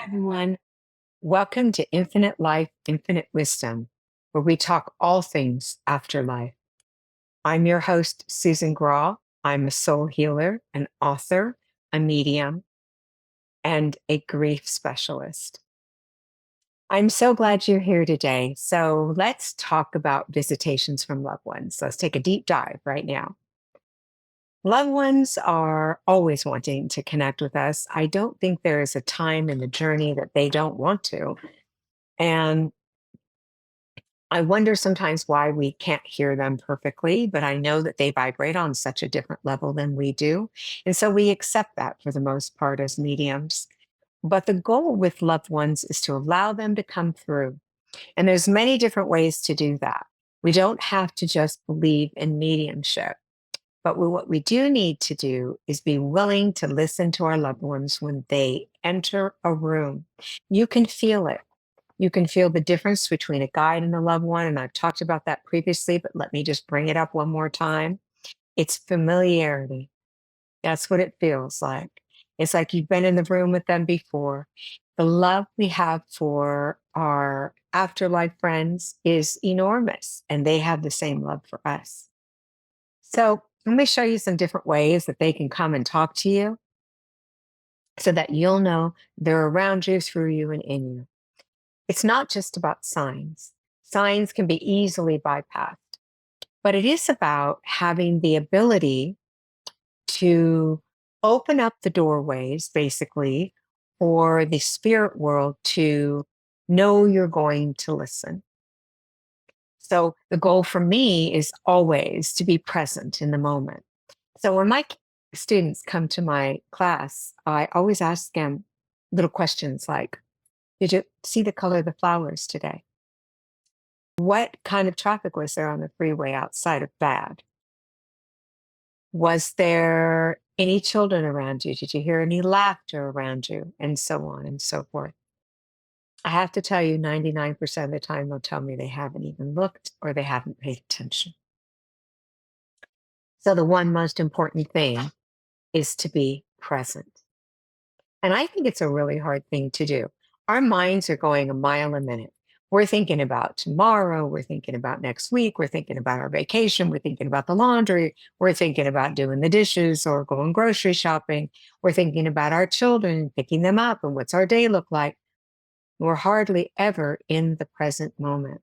Everyone. Welcome to Infinite Life, Infinite Wisdom, where we talk all things afterlife. I'm your host, Susan Grau. I'm a soul healer, an author, a medium, and a grief specialist. I'm so glad you're here today. So let's talk about visitations from loved ones. Let's take a deep dive right now. Loved ones are always wanting to connect with us. I don't think there is a time in the journey that they don't want to. And I wonder sometimes why we can't hear them perfectly, but I know that they vibrate on such a different level than we do. And so we accept that for the most part as mediums. But the goal with loved ones is to allow them to come through. And there's many different ways to do that. We don't have to just believe in mediumship. But what we do need to do is be willing to listen to our loved ones when they enter a room. You can feel it. You can feel the difference between a guide and a loved one. And I've talked about that previously, but let me just bring it up one more time. It's familiarity. That's what it feels like. It's like you've been in the room with them before. The love we have for our afterlife friends is enormous, and they have the same love for us. So let me show you some different ways that they can come and talk to you so that you'll know they're around you, through you, and in you. It's not just about signs. Signs can be easily bypassed, but it is about having the ability to open up the doorways, basically, for the spirit world to know you're going to listen. So the goal for me is always to be present in the moment. So when my students come to my class, I always ask them little questions like, did you see the color of the flowers today? What kind of traffic was there on the freeway outside of bad? Was there any children around you? Did you hear any laughter around you? And so on and so forth. I have to tell you, 99% of the time, they'll tell me they haven't even looked or they haven't paid attention. So the one most important thing is to be present. And I think it's a really hard thing to do. Our minds are going a mile a minute. We're thinking about tomorrow. We're thinking about next week. We're thinking about our vacation. We're thinking about the laundry. We're thinking about doing the dishes or going grocery shopping. We're thinking about our children, picking them up, and what's our day look like. We're hardly ever in the present moment.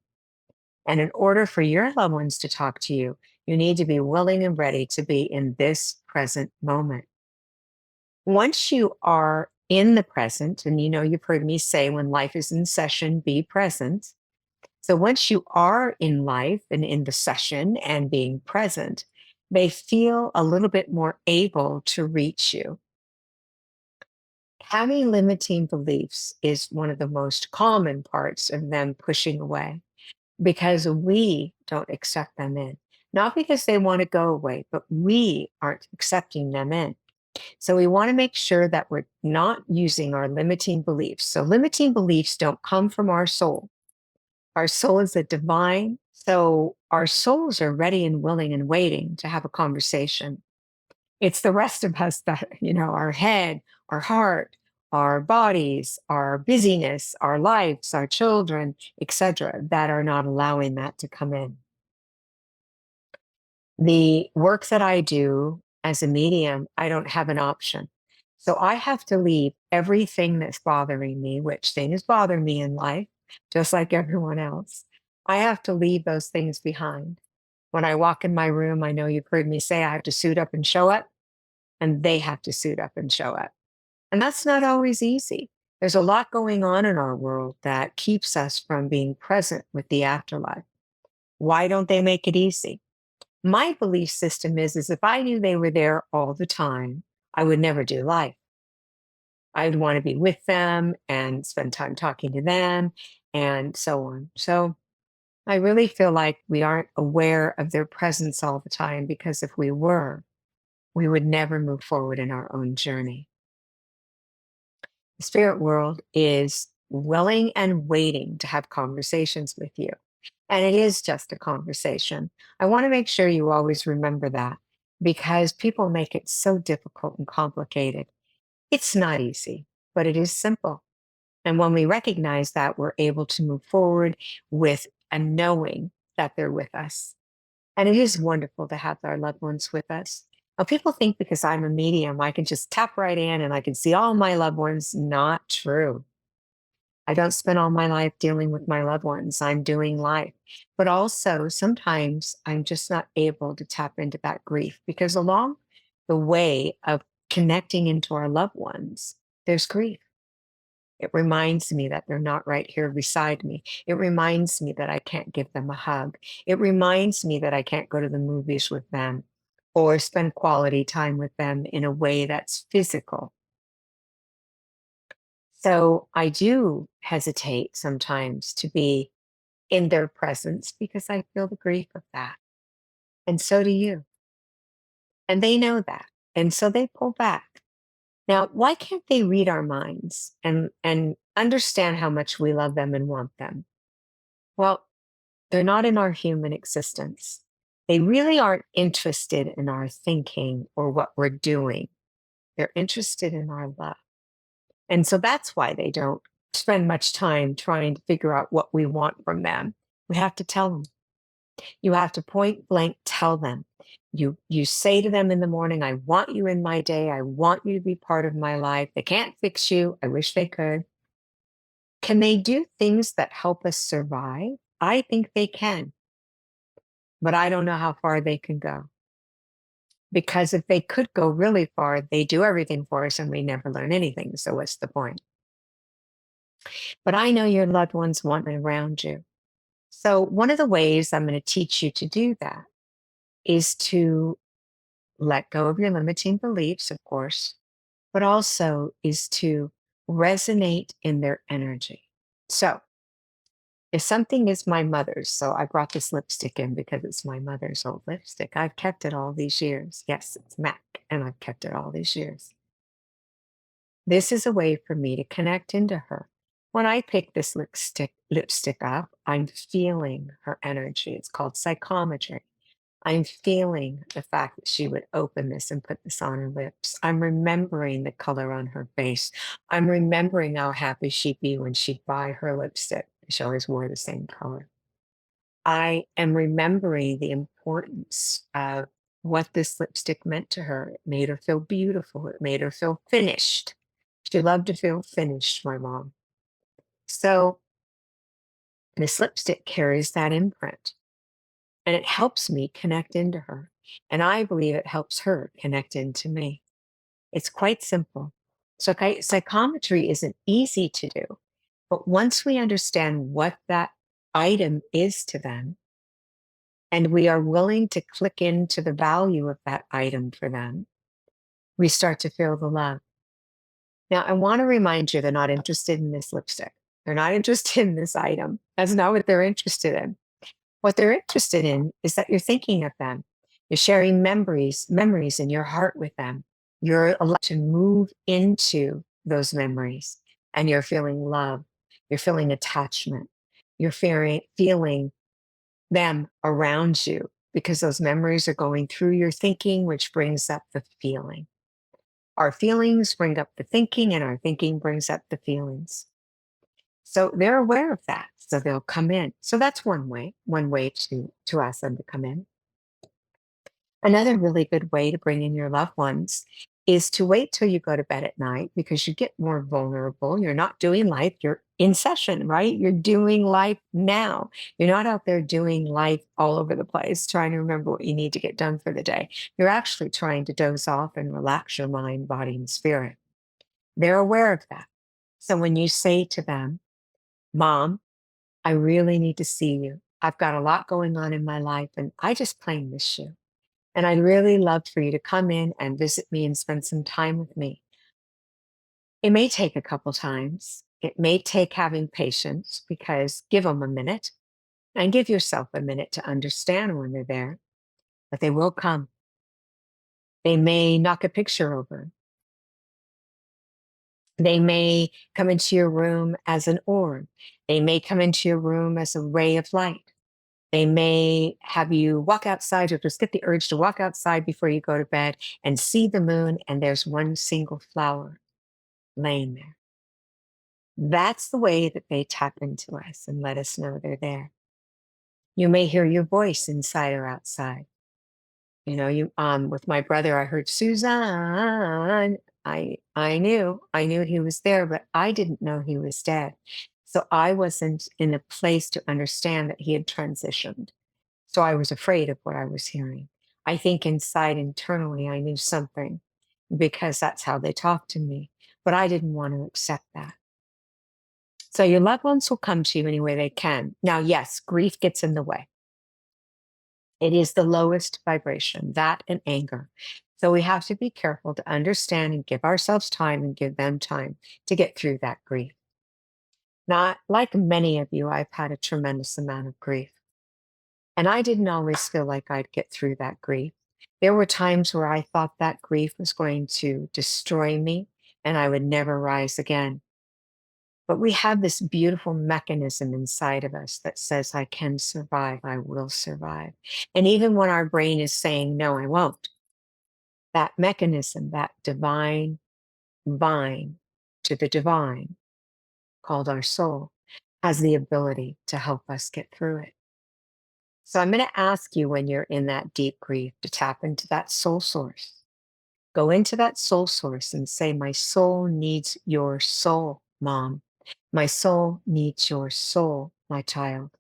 And in order for your loved ones to talk to you, you need to be willing and ready to be in this present moment. Once you are in the present, and you've heard me say when life is in session, be present. So once you are in life and in the session and being present, they feel a little bit more able to reach you. Having limiting beliefs is one of the most common parts of them pushing away because we don't accept them in. Not because they want to go away, but we aren't accepting them in. So we want to make sure that we're not using our limiting beliefs. So limiting beliefs don't come from our soul. Our soul is a divine. So our souls are ready and willing and waiting to have a conversation. It's the rest of us that, our head, our heart, our bodies, our busyness, our lives, our children, etc., that are not allowing that to come in. The work that I do as a medium, I don't have an option. So I have to leave everything that's bothering me, which things bother me in life, just like everyone else. I have to leave those things behind. When I walk in my room, I know you've heard me say I have to suit up and show up, and they have to suit up and show up. And that's not always easy. There's a lot going on in our world that keeps us from being present with the afterlife. Why don't they make it easy? My belief system is if I knew they were there all the time, I would never do life. I'd want to be with them and spend time talking to them and so on. So I really feel like we aren't aware of their presence all the time because if we were, we would never move forward in our own journey. The spirit world is willing and waiting to have conversations with you. And it is just a conversation. I want to make sure you always remember that because people make it so difficult and complicated. It's not easy, but it is simple. And when we recognize that, we're able to move forward with a knowing that they're with us. And it is wonderful to have our loved ones with us. Now, people think because I'm a medium, I can just tap right in and I can see all my loved ones. Not true. I don't spend all my life dealing with my loved ones. I'm doing life. But also, sometimes I'm just not able to tap into that grief because along the way of connecting into our loved ones, there's grief. It reminds me that they're not right here beside me. It reminds me that I can't give them a hug. It reminds me that I can't go to the movies with them or spend quality time with them in a way that's physical. So I do hesitate sometimes to be in their presence because I feel the grief of that. And so do you. And they know that. And so they pull back. Now, why can't they read our minds and understand how much we love them and want them? Well, they're not in our human existence. They really aren't interested in our thinking or what we're doing. They're interested in our love. And so that's why they don't spend much time trying to figure out what we want from them. We have to tell them. You have to point blank tell them. You say to them in the morning, I want you in my day. I want you to be part of my life. They can't fix you. I wish they could. Can they do things that help us survive? I think they can, but I don't know how far they can go. Because if they could go really far, they do everything for us and we never learn anything. So what's the point? But I know your loved ones want me around you. So one of the ways I'm going to teach you to do that is to let go of your limiting beliefs, of course, but also is to resonate in their energy. So if something is my mother's, so I brought this lipstick in because it's my mother's old lipstick. I've kept it all these years. Yes, it's MAC, and I've kept it all these years. This is a way for me to connect into her. When I pick this lipstick up, I'm feeling her energy. It's called psychometry. I'm feeling the fact that she would open this and put this on her lips. I'm remembering the color on her face. I'm remembering how happy she'd be when she'd buy her lipstick. She always wore the same color. I am remembering the importance of what this lipstick meant to her. It made her feel beautiful. It made her feel finished. She loved to feel finished, my mom. So this lipstick carries that imprint and it helps me connect into her. And I believe it helps her connect into me. It's quite simple. So psychometry isn't easy to do, but once we understand what that item is to them, and we are willing to click into the value of that item for them, we start to feel the love. Now, I want to remind you they're not interested in this lipstick. They're not interested in this item. That's not what they're interested in. What they're interested in is that you're thinking of them. You're sharing memories in your heart with them. You're allowed to move into those memories and you're feeling love. You're feeling attachment. You're feeling them around you because those memories are going through your thinking, which brings up the feeling. Our feelings bring up the thinking, and our thinking brings up the feelings. So they're aware of that. So they'll come in. So that's one way to ask them to come in. Another really good way to bring in your loved ones is to wait till you go to bed at night because you get more vulnerable. You're not doing life, you're in session, right? You're doing life now. You're not out there doing life all over the place, trying to remember what you need to get done for the day. You're actually trying to doze off and relax your mind, body, and spirit. They're aware of that. So when you say to them, Mom, I really need to see you. I've got a lot going on in my life and I just plain miss you. And I'd really love for you to come in and visit me and spend some time with me. It may take a couple times. It may take having patience because give them a minute and give yourself a minute to understand when they're there, but they will come. They may knock a picture over. They may come into your room as an orb. They may come into your room as a ray of light. They may have you walk outside or just get the urge to walk outside before you go to bed and see the moon, and there's one single flower laying there. That's the way that they tap into us and let us know they're there. You may hear your voice inside or outside. You know, you with my brother, I heard Suzanne. I knew he was there, but I didn't know he was dead. So I wasn't in a place to understand that he had transitioned. So I was afraid of what I was hearing. I think inside internally I knew something because that's how they talked to me. But I didn't want to accept that. So your loved ones will come to you any way they can. Now, yes, grief gets in the way. It is the lowest vibration, that and anger. So we have to be careful to understand and give ourselves time and give them time to get through that grief. Not like many of you, I've had a tremendous amount of grief. And I didn't always feel like I'd get through that grief. There were times where I thought that grief was going to destroy me and I would never rise again. But we have this beautiful mechanism inside of us that says, I can survive, I will survive. And even when our brain is saying, no, I won't, that mechanism, that divine vine to the divine called our soul, has the ability to help us get through it. So I'm going to ask you when you're in that deep grief to tap into that soul source. Go into that soul source and say, my soul needs your soul, mom. My soul needs your soul, my child.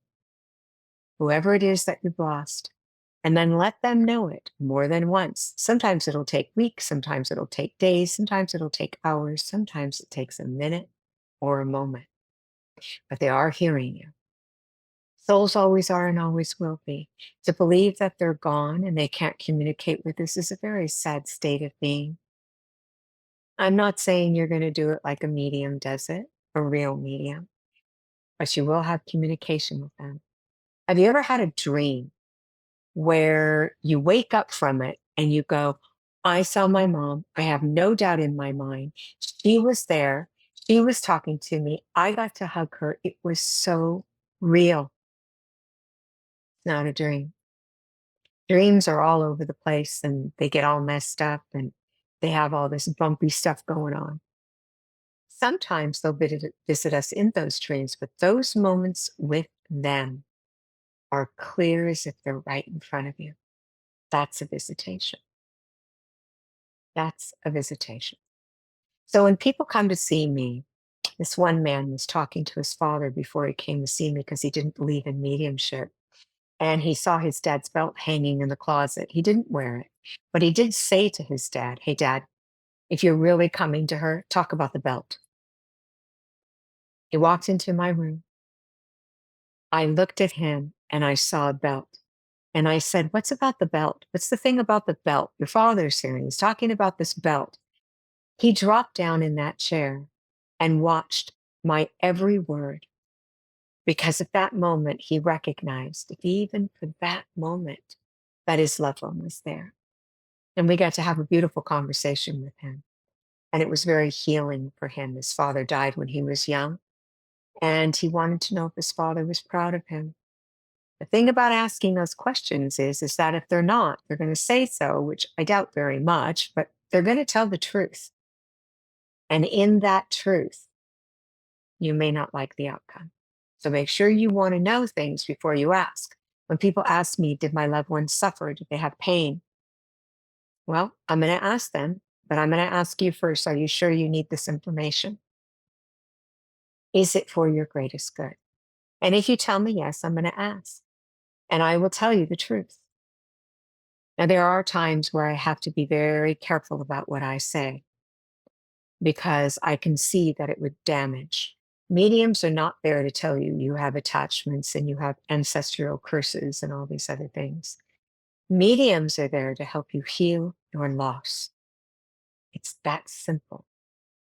Whoever it is that you've lost. And then let them know it more than once. Sometimes it'll take weeks, sometimes it'll take days, sometimes it'll take hours, sometimes it takes a minute or a moment. But they are hearing you. Souls always are and always will be. To believe that they're gone and they can't communicate with us is a very sad state of being. I'm not saying you're going to do it like a medium does it, a real medium, but you will have communication with them. Have you ever had a dream where you wake up from it and you go, I saw my mom. I have no doubt in my mind. She was there. She was talking to me. I got to hug her. It was so real. It's not a dream. Dreams are all over the place and they get all messed up and they have all this bumpy stuff going on. Sometimes they'll visit us in those dreams, but those moments with them are clear as if they're right in front of you. That's a visitation. That's a visitation. So when people come to see me, this one man was talking to his father before he came to see me because he didn't believe in mediumship. And he saw his dad's belt hanging in the closet. He didn't wear it, but he did say to his dad, hey, dad, if you're really coming to her, talk about the belt. He walked into my room. I looked at him and I saw a belt. And I said, what's about the belt? What's the thing about the belt? Your father's here. He's talking about this belt. He dropped down in that chair and watched my every word because at that moment he recognized, even for that moment, that his loved one was there. And we got to have a beautiful conversation with him. And it was very healing for him. His father died when he was young, and he wanted to know if his father was proud of him. The thing about asking those questions is that if they're not, they're going to say so, which I doubt very much, but they're going to tell the truth. And in that truth, you may not like the outcome. So make sure you want to know things before you ask. When people ask me, did my loved ones suffer? Did they have pain? Well, I'm going to ask them, but I'm going to ask you first, are you sure you need this information? Is it for your greatest good? And if you tell me yes, I'm going to ask. And I will tell you the truth. Now, there are times where I have to be very careful about what I say because I can see that it would damage. Mediums are not there to tell you you have attachments and you have ancestral curses and all these other things. Mediums are there to help you heal your loss. It's that simple.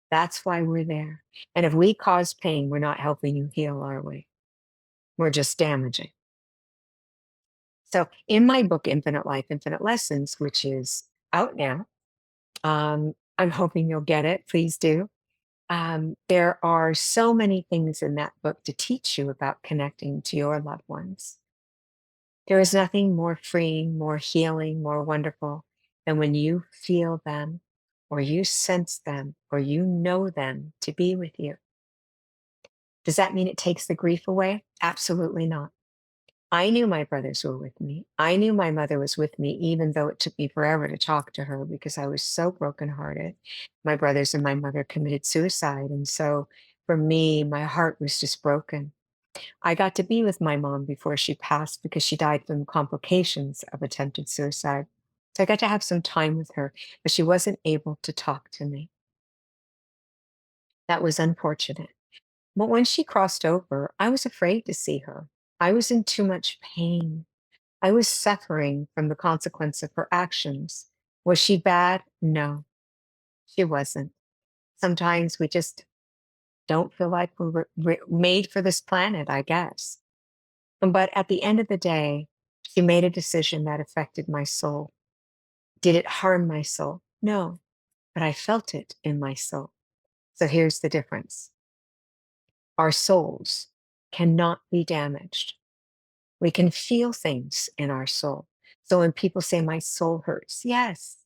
That's why we're there. And if we cause pain, we're not helping you heal, are we? We're just damaging. So in my book, Infinite Life, Infinite Lessons, which is out now, I'm hoping you'll get it. Please do. There are so many things in that book to teach you about connecting to your loved ones. There is nothing more freeing, more healing, more wonderful than when you feel them or you sense them or you know them to be with you. Does that mean it takes the grief away? Absolutely not. I knew my brothers were with me. I knew my mother was with me, even though it took me forever to talk to her because I was so brokenhearted. My brothers and my mother committed suicide. And so for me, my heart was just broken. I got to be with my mom before she passed because she died from complications of attempted suicide. So I got to have some time with her, but she wasn't able to talk to me. That was unfortunate. But when she crossed over, I was afraid to see her. I was in too much pain. I was suffering from the consequence of her actions. Was she bad? No, she wasn't. Sometimes we just don't feel like we were made for this planet, I guess. But at the end of the day, she made a decision that affected my soul. Did it harm my soul? No, but I felt it in my soul. So here's the difference. Our souls cannot be damaged. We can feel things in our soul. So when people say, my soul hurts, yes,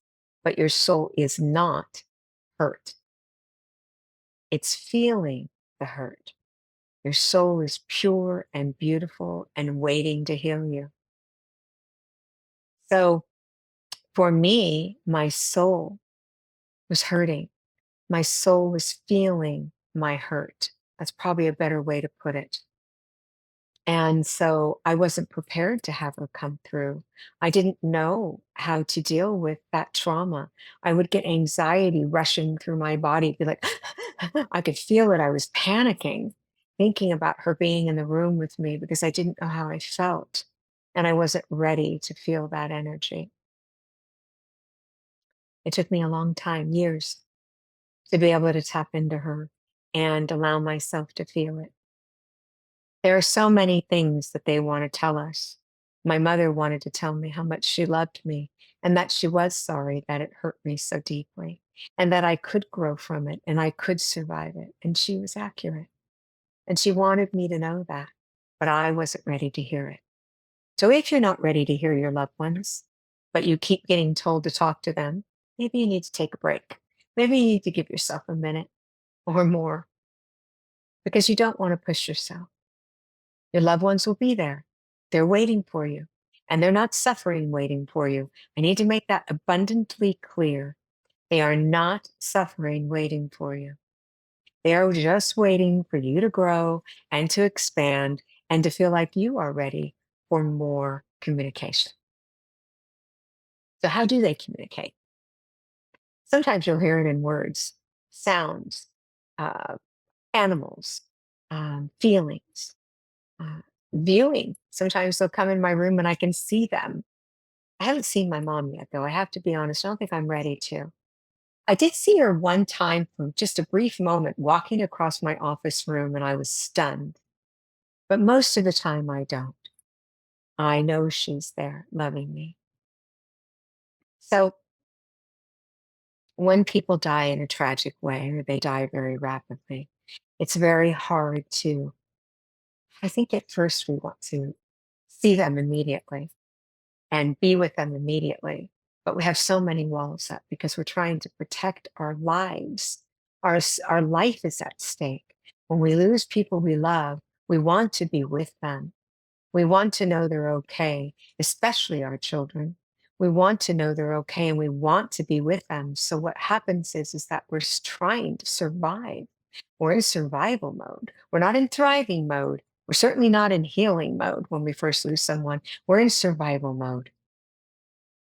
but your soul is not hurt. It's feeling the hurt. Your soul is pure and beautiful and waiting to heal you. So for me, my soul was hurting. My soul was feeling my hurt. That's probably a better way to put it. And so I wasn't prepared to have her come through. I didn't know how to deal with that trauma. I would get anxiety rushing through my body, be like, I could feel it. I was panicking, thinking about her being in the room with me because I didn't know how I felt. And I wasn't ready to feel that energy. It took me a long time, years, to be able to tap into her and allow myself to feel it. There are so many things that they want to tell us. My mother wanted to tell me how much she loved me and that she was sorry that it hurt me so deeply and that I could grow from it and I could survive it. And she was accurate. And she wanted me to know that, but I wasn't ready to hear it. So if you're not ready to hear your loved ones, but you keep getting told to talk to them, maybe you need to take a break. Maybe you need to give yourself a minute or more because you don't want to push yourself. Your loved ones will be there. They're waiting for you, and they're not suffering waiting for you. I need to make that abundantly clear. They are not suffering waiting for you. They are just waiting for you to grow and to expand and to feel like you are ready for more communication. So, how do they communicate? Sometimes you'll hear it in words, sounds, uh, animals, feelings, uh, viewing. Sometimes they'll come in my room and I can see them. I haven't seen my mom yet, though. I have to be honest. I don't think I'm ready to. I did see her one time for just a brief moment walking across my office room and I was stunned. But most of the time, I don't. I know she's there loving me. So when people die in a tragic way or they die very rapidly, it's very hard to, I think at first we want to see them immediately and be with them immediately. But we have so many walls up because we're trying to protect our lives. Our life is at stake. When we lose people we love, we want to be with them. We want to know they're okay, especially our children. We want to know they're okay and we want to be with them. So what happens is that we're trying to survive. We're in survival mode. We're not in thriving mode. We're certainly not in healing mode when we first lose someone. We're in survival mode.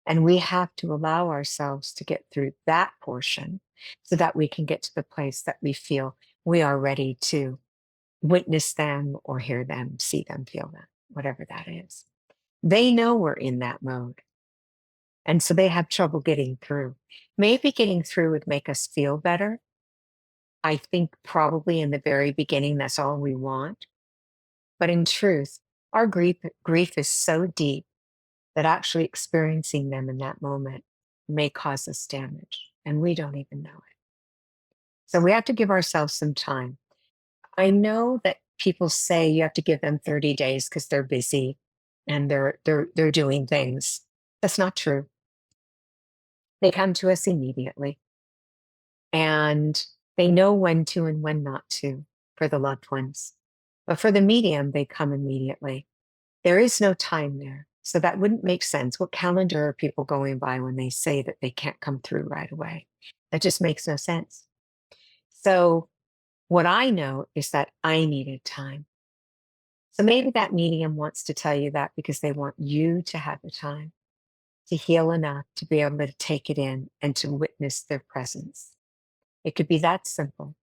And we have to allow ourselves to get through that portion so that we can get to the place that we feel we are ready to witness them or hear them, see them, feel them, whatever that is. They know we're in that mode. And so they have trouble getting through. Maybe getting through would make us feel better. I think probably in the very beginning, that's all we want. But in truth, our grief is so deep that actually experiencing them in that moment may cause us damage, and we don't even know it. So we have to give ourselves some time. I know that people say you have to give them 30 days because they're busy and they're doing things. That's not true. They come to us immediately and they know when to and when not to for the loved ones. But for the medium, they come immediately. There is no time there. So that wouldn't make sense. What calendar are people going by when they say that they can't come through right away? That just makes no sense. So what I know is that I needed time. So maybe that medium wants to tell you that because they want you to have the time to heal enough to be able to take it in and to witness their presence. It could be that simple.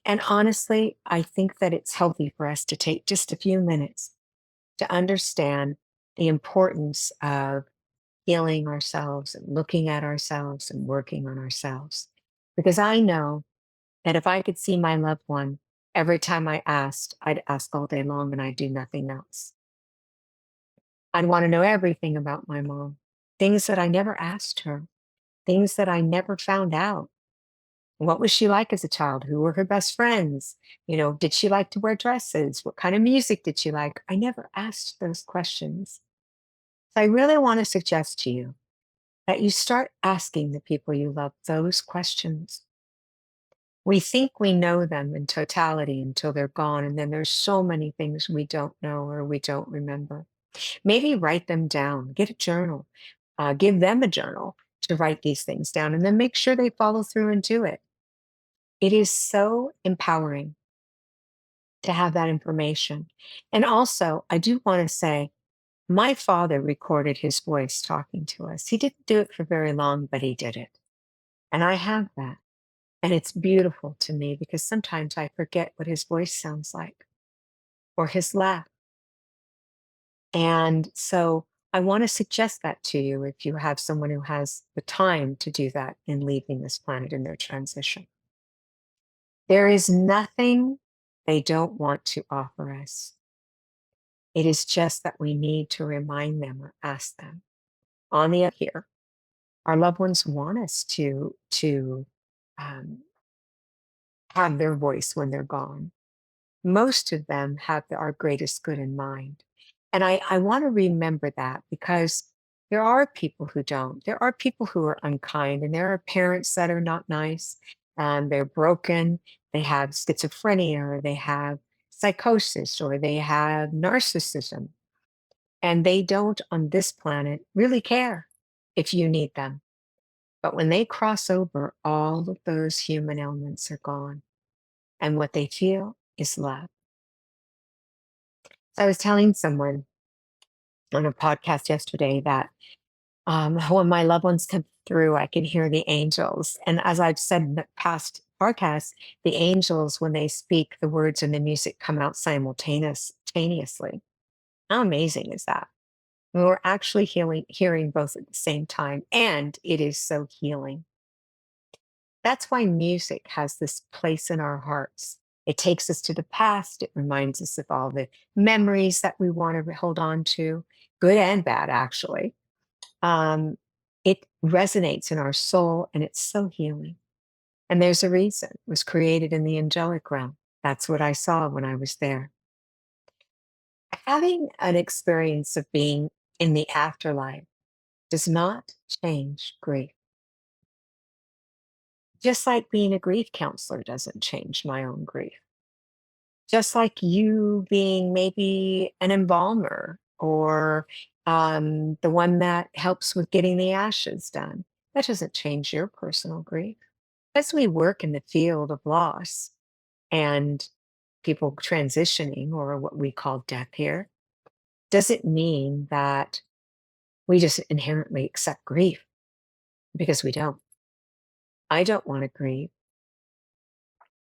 And honestly, I think that it's healthy for us to take just a few minutes to understand the importance of healing ourselves and looking at ourselves and working on ourselves. Because I know that if I could see my loved one every time I asked, I'd ask all day long and I'd do nothing else. I'd want to know everything about my mom, things that I never asked her, things that I never found out. What was she like as a child? Who were her best friends? Did she like to wear dresses? What kind of music did she like? I never asked those questions. So I really want to suggest to you that you start asking the people you love those questions. We think we know them in totality until they're gone. And then there's so many things we don't know or we don't remember. Maybe write them down, get a journal, give them a journal to write these things down, and then make sure they follow through and do it. It is so empowering to have that information. And also, I do want to say, my father recorded his voice talking to us. He didn't do it for very long, but he did it. And I have that. And it's beautiful to me because sometimes I forget what his voice sounds like or his laugh. And so I want to suggest that to you if you have someone who has the time to do that in leaving this planet in their transition. There is nothing they don't want to offer us. It is just that we need to remind them or ask them. On the other here, our loved ones want us to um, have their voice when they're gone. Most of them have our greatest good in mind. And I want to remember that because there are people who don't. There are people who are unkind, and there are parents that are not nice, and they're broken. They have schizophrenia, or they have psychosis, or they have narcissism. And they don't on this planet really care if you need them. But when they cross over, all of those human elements are gone. And what they feel is love. I was telling someone on a podcast yesterday that when my loved ones come through, I can hear the angels. And as I've said in the past podcasts, the angels, when they speak, the words and the music come out simultaneously. How amazing is that? We're actually hearing both at the same time, and it is so healing. That's why music has this place in our hearts. It takes us to the past. It reminds us of all the memories that we want to hold on to, good and bad, actually. Um, it resonates in our soul and it's so healing. And there's a reason it was created in the angelic realm. That's what I saw when I was there. Having an experience of being in the afterlife does not change grief. Just like being a grief counselor doesn't change my own grief. Just like you being maybe an embalmer or the one that helps with getting the ashes done. That doesn't change your personal grief. As we work in the field of loss and people transitioning, or what we call death here, doesn't mean that we just inherently accept grief because we don't. I don't want to grieve.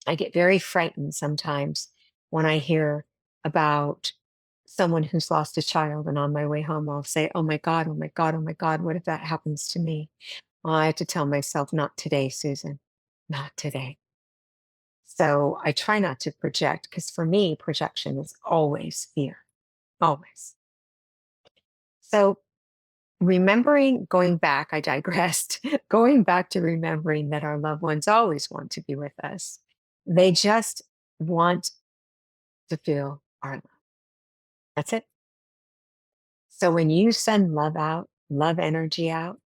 I get very frightened sometimes when I hear about someone who's lost a child, and on my way home, I'll say, "Oh my God, oh my God, oh my God, what if that happens to me?" Well, I have to tell myself, "Not today, Susan, not today." So I try not to project because for me, projection is always fear, always. So remembering, going back, I digressed, going back to remembering that our loved ones always want to be with us. They just want to feel our love. That's it. So when you send love out, love energy out,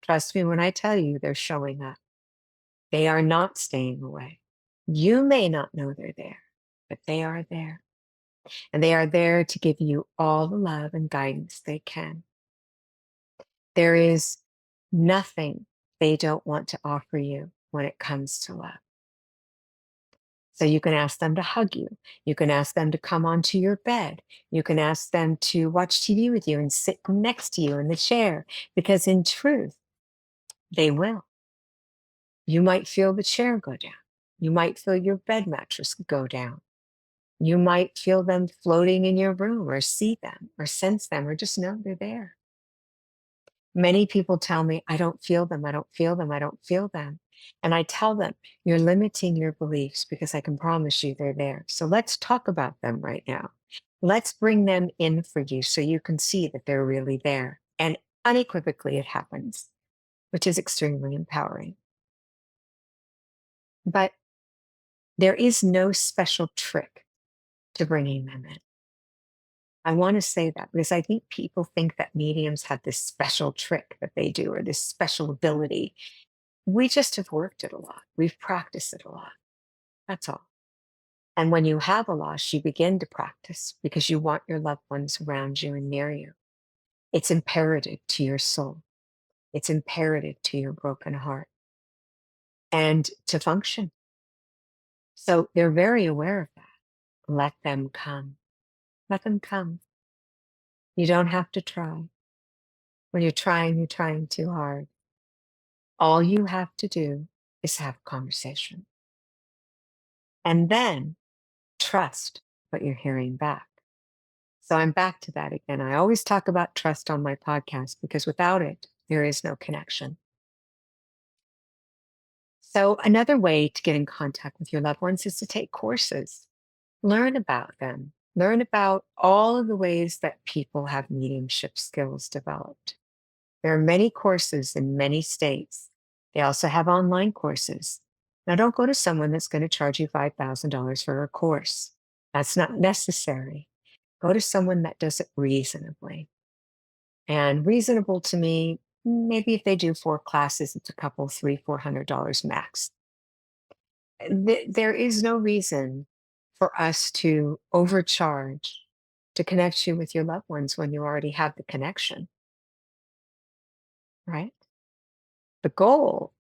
trust me when I tell you they're showing up. They are not staying away. You may not know they're there, but they are there. And they are there to give you all the love and guidance they can. There is nothing they don't want to offer you when it comes to love. So you can ask them to hug you. You can ask them to come onto your bed. You can ask them to watch TV with you and sit next to you in the chair, because in truth, they will. You might feel the chair go down. You might feel your bed mattress go down. You might feel them floating in your room, or see them, or sense them, or just know they're there. Many people tell me, I don't feel them, I don't feel them, I don't feel them. And I tell them, you're limiting your beliefs, because I can promise you they're there. So let's talk about them right now. Let's bring them in for you so you can see that they're really there. And unequivocally, it happens, which is extremely empowering. But there is no special trick to bringing them in. I want to say that because I think people think that mediums have this special trick that they do, or this special ability. We just have worked it a lot. We've practiced it a lot. That's all. And when you have a loss, you begin to practice because you want your loved ones around you and near you. It's imperative to your soul. It's imperative to your broken heart and to function. So they're very aware of that. Let them come. Let them come. You don't have to try. When you're trying too hard. All you have to do is have a conversation. And then trust what you're hearing back. So I'm back to that again. I always talk about trust on my podcast because without it, there is no connection. So another way to get in contact with your loved ones is to take courses. Learn about them. Learn about all of the ways that people have mediumship skills developed. There are many courses in many states. They also have online courses. Now, don't go to someone that's going to charge you $5,000 for a course. That's not necessary. Go to someone that does it reasonably. And reasonable to me, maybe if they do 4 classes, it's a couple, $300-400 max. There is no reason for us to overcharge to connect you with your loved ones when you already have the connection, right? The goal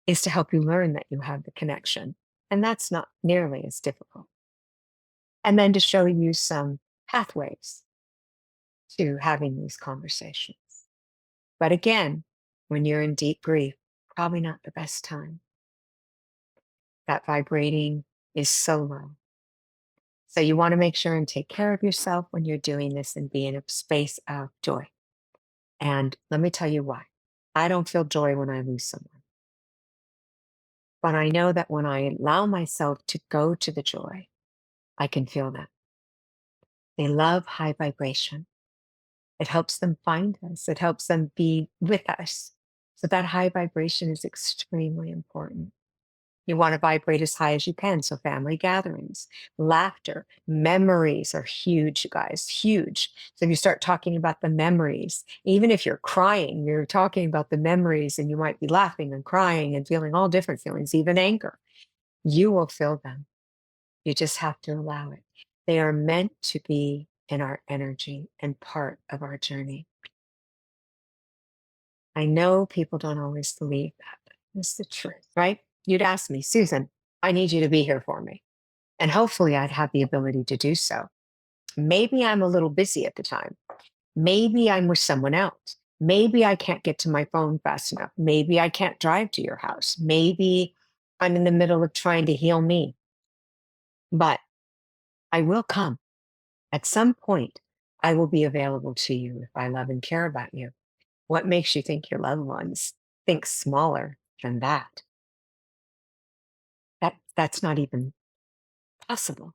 is to help you learn that you have the connection, and that's not nearly as difficult. And then to show you some pathways to having these conversations. But again, when you're in deep grief, probably not the best time. That vibrating is so low. So you want to make sure and take care of yourself when you're doing this and be in a space of joy. And let me tell you why. I don't feel joy when I lose someone. But I know that when I allow myself to go to the joy, I can feel that. They love high vibration. It helps them find us. It helps them be with us. So that high vibration is extremely important. You want to vibrate as high as you can. So family gatherings, laughter, memories are huge, you guys, huge. So if you start talking about the memories, even if you're crying, you're talking about the memories, and you might be laughing and crying and feeling all different feelings, even anger. You will feel them. You just have to allow it. They are meant to be in our energy and part of our journey. I know people don't always believe that. It's the truth, right? You'd ask me, Susan, I need you to be here for me. And hopefully I'd have the ability to do so. Maybe I'm a little busy at the time. Maybe I'm with someone else. Maybe I can't get to my phone fast enough. Maybe I can't drive to your house. Maybe I'm in the middle of trying to heal me. But I will come. At some point, I will be available to you if I love and care about you. What makes you think your loved ones think smaller than that? That's not even possible.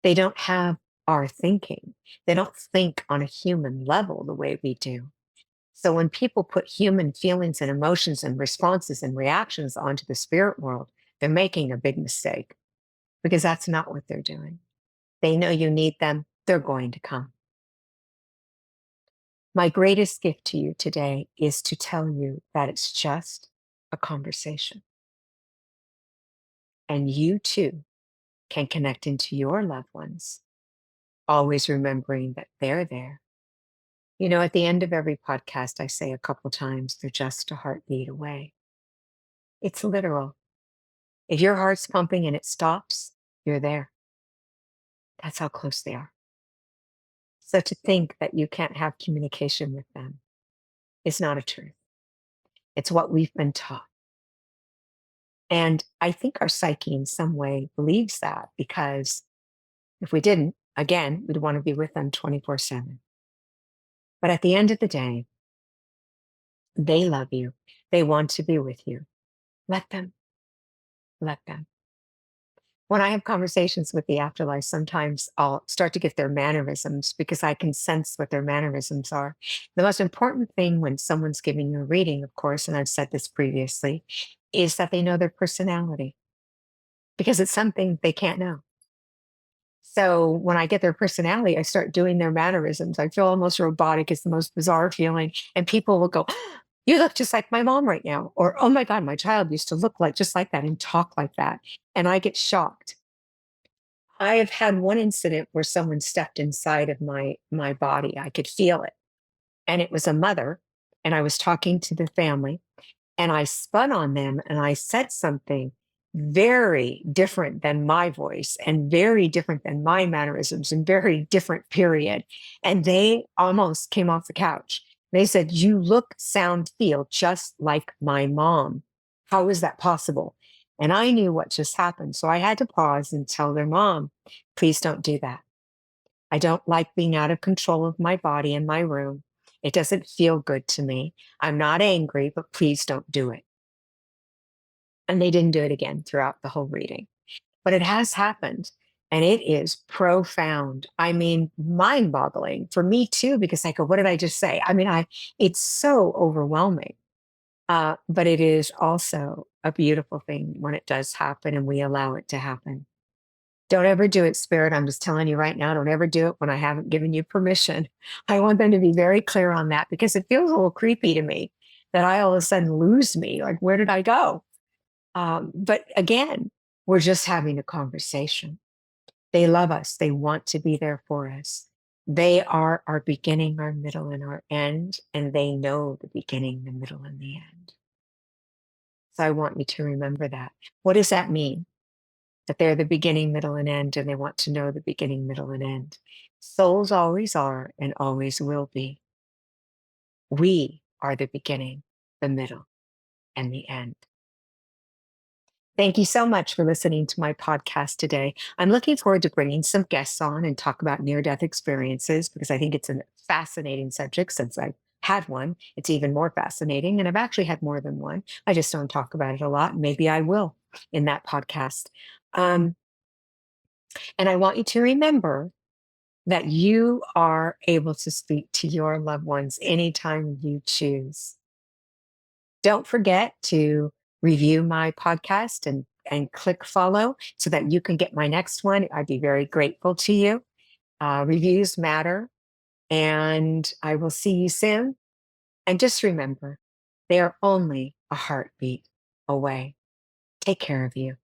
They don't have our thinking. They don't think on a human level the way we do. So when people put human feelings and emotions and responses and reactions onto the spirit world, they're making a big mistake, because that's not what they're doing. They know you need them. They're going to come. My greatest gift to you today is to tell you that it's just a conversation. And you too can connect into your loved ones always remembering that they're there. At the end of every podcast, I say a couple times, they're just a heartbeat away. It's literal. If your heart's pumping and it stops, you're there. That's how close they are. So to think that you can't have communication with them is not a truth. It's what we've been taught. And I think our psyche in some way believes that, because if we didn't, again, we'd want to be with them 24/7. But at the end of the day, they love you. They want to be with you. Let them. Let them. When I have conversations with the afterlife, sometimes I'll start to get their mannerisms because I can sense what their mannerisms are. The most important thing when someone's giving you a reading, of course, and I've said this previously, is that they know their personality, because it's something they can't know. So when I get their personality, I start doing their mannerisms. I feel almost robotic. It's the most bizarre feeling. And people will go, "You look just like my mom right now." Or, "Oh my God, my child used to look like just like that and talk like that." And I get shocked. I have had one incident where someone stepped inside of my body. I could feel it. And it was a mother. And I was talking to the family, and I spun on them and I said something very different than my voice and very different than my mannerisms and very different, period. And they almost came off the couch. They said, "You look, sound, feel just like my mom. How is that possible?" And I knew what just happened. So I had to pause and tell their mom, "Please don't do that. I don't like being out of control of my body in my room. It doesn't feel good to me. I'm not angry, but please don't do it." And they didn't do it again throughout the whole reading. But it has happened, and it is profound. I mean, mind-boggling for me too, because I go, "What did I just say?" I mean, I it's so overwhelming. But it is also a beautiful thing when it does happen and we allow it to happen. Don't ever do it, Spirit. I'm just telling you right now, don't ever do it when I haven't given you permission. I want them to be very clear on that, because it feels a little creepy to me that I all of a sudden lose me. Like, where did I go? But again, we're just having a conversation. They love us. They want to be there for us. They are our beginning, our middle, and our end, and they know the beginning, the middle, and the end. So I want you to remember that. What does that mean? That they're the beginning, middle, and end, and they want to know the beginning, middle, and end. Souls always are and always will be. We are the beginning, the middle, and the end. Thank you so much for listening to my podcast today. I'm looking forward to bringing some guests on and talk about near-death experiences, because I think it's a fascinating subject. Since I've had one, it's even more fascinating. And I've actually had more than one. I just don't talk about it a lot. Maybe I will in that podcast. Um, and I want you to remember that you are able to speak to your loved ones anytime you choose. Don't forget to review my podcast and click follow so that you can get my next one. I'd be very grateful to you. Reviews matter, and I will see you soon. And just remember, they are only a heartbeat away. Take care of you.